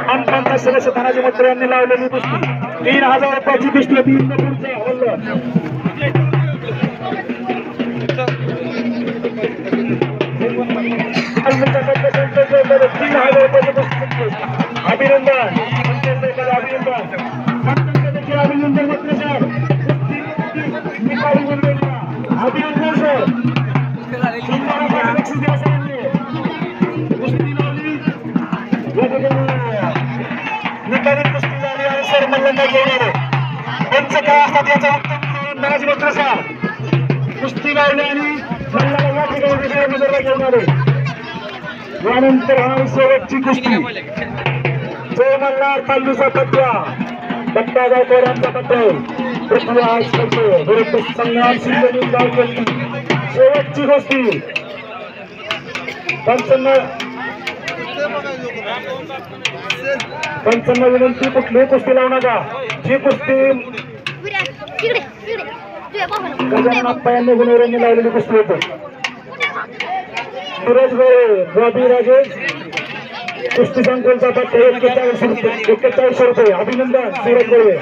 पंचायत सदस्य तानाजी मत्रे यांनी लावलेली कुस्ती 3000 रुपयाची कुस्ती होती इंदापूरच्या हॉलवर. अभिनंदन अभिनंदन मत्रे सर अभिनंदन सर निकाली कुस्ती झाली आणि सर मल्लंना घेणार त्यांचं काय असतात याचा उत्तम तानाजी मत्रे सर कुस्ती लावली आणि मल्लाला या ठिकाणी विजयाला घेणार यानंतर हा शेवटची कुस्ती जय मल्हार तालुका पट्ट्या दत्ता गावकरांचा पट्टा पृथ्वीराज खडसे विरुद्ध संग्राम सिंग गावकरी शेवटची कुस्ती पंचांना विनंती कुठलीही कुस्ती लावू नका जी कुस्ती गजानन आप्पा यांनी गुणवरांनी लावलेली कुस्ती होती. सूरज गोळे बॉबी राजेश कुस्ती संकुलचा पट्टा 41 रुपये अभिनंदन सूरज गोळे.